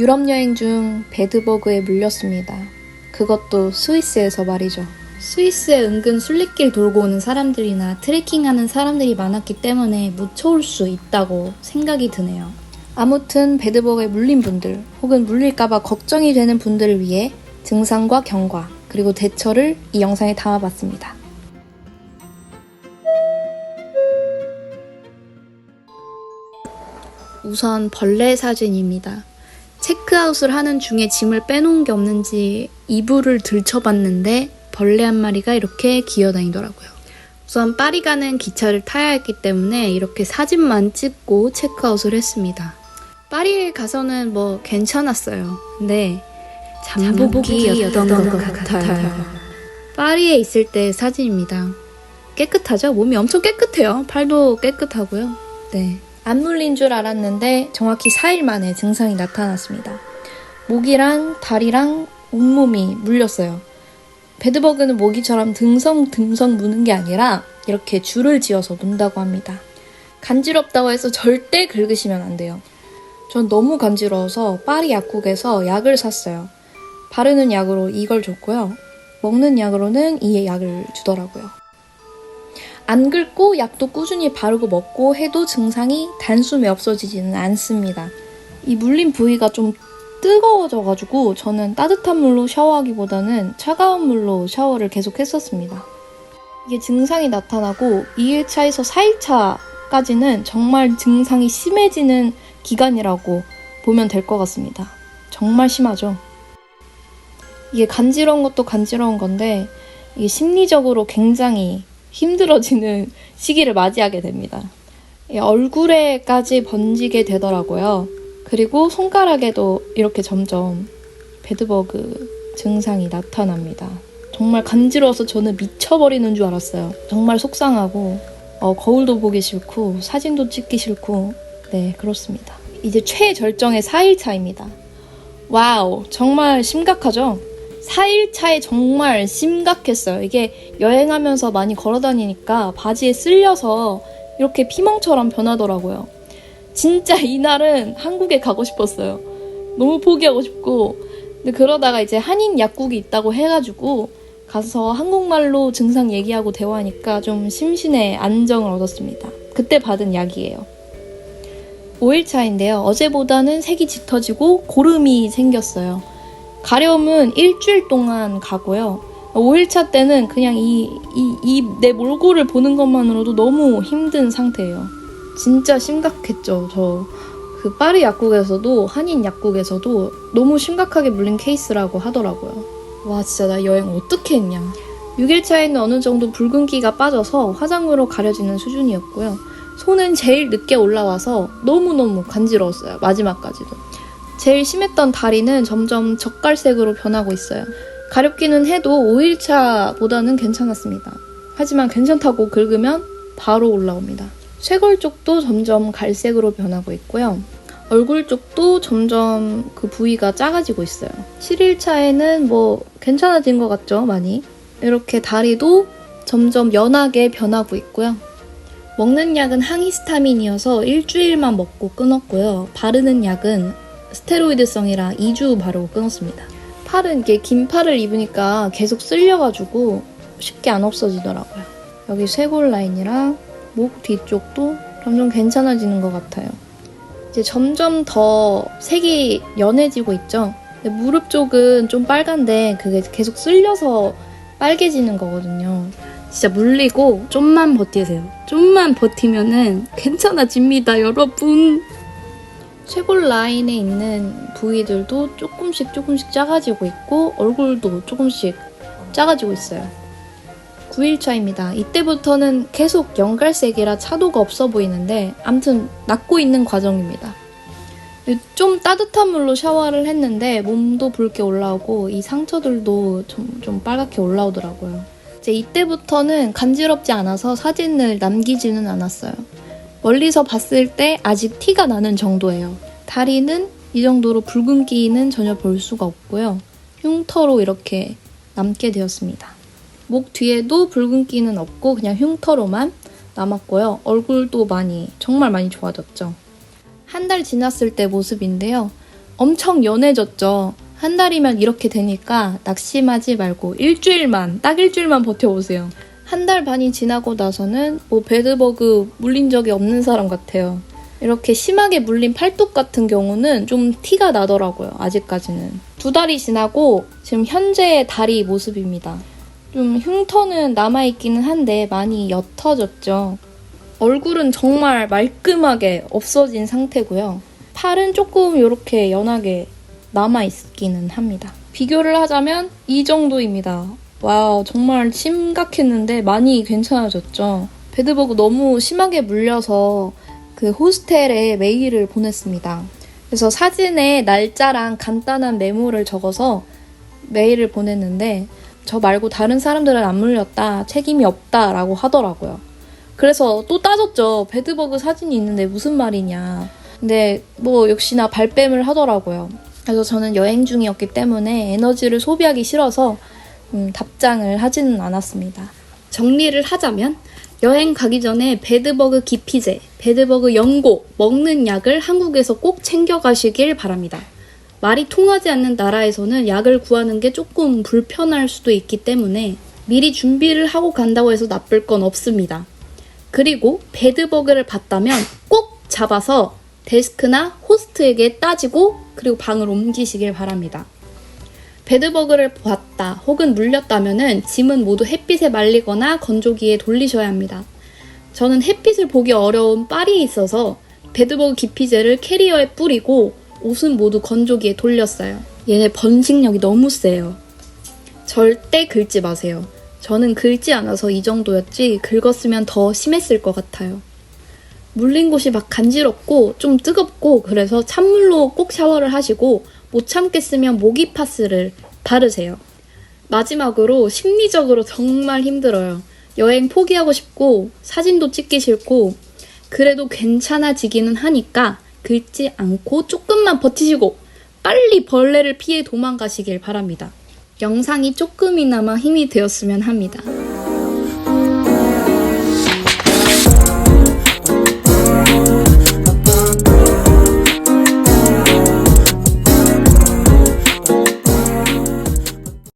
유럽 여행 중 배드버그에 물렸습니다. 그것도 스위스에서 말이죠. 스위스에 은근 순례길 돌고 오는 사람들이나 트레킹하는 사람들이 많았기 때문에 묻혀올 수 있다고 생각이 드네요. 아무튼 배드버그에 물린 분들 혹은 물릴까봐 걱정이 되는 분들을 위해 증상과 경과 그리고 대처를 이 영상에 담아봤습니다. 우선 벌레 사진입니다. 체크아웃을 하는 중에 짐을 빼놓은 게 없는지 이불을 들춰봤는데 벌레 한 마리가 이렇게 기어다니더라고요. 우선 파리 가는 기차를 타야 했기 때문에 이렇게 사진만 찍고 체크아웃을 했습니다. 파리에 가서는 뭐 괜찮았어요. 근데 잠복기였던 것 같아요. 파리에 있을 때 사진입니다. 깨끗하죠? 몸이 엄청 깨끗해요. 팔도 깨끗하고요. 네. 안 물린 줄 알았는데 정확히 4일 만에 증상이 나타났습니다. 목이랑 다리랑 온몸이 물렸어요. 배드버그는 모기처럼 듬성듬성 무는 게 아니라 이렇게 줄을 지어서 문다고 합니다. 간지럽다고 해서 절대 긁으시면 안 돼요. 전 너무 간지러워서 파리 약국에서 약을 샀어요. 바르는 약으로 이걸 줬고요. 먹는 약으로는 이 약을 주더라고요. 안 긁고 약도 꾸준히 바르고 먹고 해도 증상이 단숨에 없어지지는 않습니다. 이 물린 부위가 좀 뜨거워져가지고 저는 따뜻한 물로 샤워하기보다는 차가운 물로 샤워를 계속 했었습니다. 이게 증상이 나타나고 2일차에서 4일차까지는 정말 증상이 심해지는 기간이라고 보면 될 것 같습니다. 정말 심하죠. 이게 간지러운 것도 간지러운 건데 이게 심리적으로 굉장히 힘들어지는 시기를 맞이하게 됩니다. 얼굴에까지 번지게 되더라고요. 그리고 손가락에도 이렇게 점점 배드버그 증상이 나타납니다. 정말 간지러워서 저는 미쳐버리는 줄 알았어요. 정말 속상하고 거울도 보기 싫고 사진도 찍기 싫고 네 그렇습니다. 이제 최절정의 4일차입니다. 와우 정말 심각하죠? 4일차에 정말 심각했어요. 이게 여행하면서 많이 걸어다니니까 바지에 쓸려서 이렇게 피멍처럼 변하더라고요. 진짜 이날은 한국에 가고 싶었어요. 너무 포기하고 싶고 근데 그러다가 이제 한인 약국이 있다고 해가지고 가서 한국말로 증상 얘기하고 대화하니까 좀 심신의 안정을 얻었습니다. 그때 받은 약이에요. 5일차인데요. 어제보다는 색이 짙어지고 고름이 생겼어요. 가려움은 일주일 동안 가고요. 5일차 때는 그냥 내 몰골을 보는 것만으로도 너무 힘든 상태예요. 진짜 심각했죠. 저 그 파리 약국에서도 한인 약국에서도 너무 심각하게 물린 케이스라고 하더라고요. 와 진짜 나 여행 어떻게 했냐. 6일차에는 어느 정도 붉은기가 빠져서 화장으로 가려지는 수준이었고요. 손은 제일 늦게 올라와서 너무너무 간지러웠어요. 마지막까지도. 제일 심했던 다리는 점점 젓갈색으로 변하고 있어요. 가렵기는 해도 5일차보다는 괜찮았습니다. 하지만 괜찮다고 긁으면 바로 올라옵니다. 쇄골 쪽도 점점 갈색으로 변하고 있고요. 얼굴 쪽도 점점 그 부위가 작아지고 있어요. 7일차에는 뭐 괜찮아진 것 같죠? 많이. 이렇게 다리도 점점 연하게 변하고 있고요. 먹는 약은 항히스타민이어서 일주일만 먹고 끊었고요. 바르는 약은 스테로이드성이라 2주 바르고 끊었습니다. 팔은 이게 긴 팔을 입으니까 계속 쓸려가지고 쉽게 안 없어지더라고요. 여기 쇄골 라인이랑 목 뒤쪽도 점점 괜찮아지는 것 같아요. 이제 점점 더 색이 연해지고 있죠. 근데 무릎 쪽은 좀 빨간데 그게 계속 쓸려서 빨개지는 거거든요. 진짜 물리고 좀만 버티세요. 좀만 버티면은 괜찮아집니다, 여러분. 쇄골 라인에 있는 부위들도 조금씩 작아지고 있고 얼굴도 조금씩 작아지고 있어요. 9일차입니다. 이때부터는 계속 연갈색이라 차도가 없어 보이는데 아무튼 낫고 있는 과정입니다. 좀 따뜻한 물로 샤워를 했는데 몸도 붉게 올라오고 이 상처들도 좀 빨갛게 올라오더라고요. 이제 이때부터는 간지럽지 않아서 사진을 남기지는 않았어요. 멀리서 봤을 때 아직 티가 나는 정도예요. 다리는 이 정도로 붉은기는 전혀 볼 수가 없고요. 흉터로 이렇게 남게 되었습니다. 목 뒤에도 붉은기는 없고 그냥 흉터로만 남았고요. 얼굴도 정말 많이 좋아졌죠. 한 달 지났을 때 모습인데요. 엄청 연해졌죠. 한 달이면 이렇게 되니까 낙심하지 말고 딱 일주일만 버텨보세요. 한 달 반이 지나고 나서는 베드버그 물린 적이 없는 사람 같아요. 이렇게 심하게 물린 팔뚝 같은 경우는 좀 티가 나더라고요. 아직까지는. 2달이 지나고 지금 현재의 다리 모습입니다. 좀 흉터는 남아있기는 한데 많이 옅어졌죠. 얼굴은 정말 말끔하게 없어진 상태고요. 팔은 조금 이렇게 연하게 남아있기는 합니다. 비교를 하자면 이 정도입니다. 와, 정말 심각했는데 많이 괜찮아졌죠. 배드버그 너무 심하게 물려서 그 호스텔에 메일을 보냈습니다. 그래서 사진에 날짜랑 간단한 메모를 적어서 메일을 보냈는데 저 말고 다른 사람들은 안 물렸다, 책임이 없다 라고 하더라고요. 그래서 또 따졌죠. 배드버그 사진이 있는데 무슨 말이냐. 근데 역시나 발뺌을 하더라고요. 그래서 저는 여행 중이었기 때문에 에너지를 소비하기 싫어서 답장을 하지는 않았습니다. 정리를 하자면 여행 가기 전에 배드버그 기피제, 배드버그 연고, 먹는 약을 한국에서 꼭 챙겨가시길 바랍니다. 말이 통하지 않는 나라에서는 약을 구하는 게 조금 불편할 수도 있기 때문에 미리 준비를 하고 간다고 해서 나쁠 건 없습니다. 그리고 배드버그를 봤다면 꼭 잡아서 데스크나 호스트에게 따지고 그리고 방을 옮기시길 바랍니다. 배드버그를 봤다 혹은 물렸다면 짐은 모두 햇빛에 말리거나 건조기에 돌리셔야 합니다. 저는 햇빛을 보기 어려운 파리에 있어서 배드버그 기피제를 캐리어에 뿌리고 옷은 모두 건조기에 돌렸어요. 얘네 번식력이 너무 세요. 절대 긁지 마세요. 저는 긁지 않아서 이 정도였지 긁었으면 더 심했을 것 같아요. 물린 곳이 막 간지럽고 좀 뜨겁고 그래서 찬물로 꼭 샤워를 하시고 못 참겠으면 모기파스를 바르세요. 마지막으로 심리적으로 정말 힘들어요. 여행 포기하고 싶고 사진도 찍기 싫고 그래도 괜찮아지기는 하니까 긁지 않고 조금만 버티시고 빨리 벌레를 피해 도망가시길 바랍니다. 영상이 조금이나마 힘이 되었으면 합니다.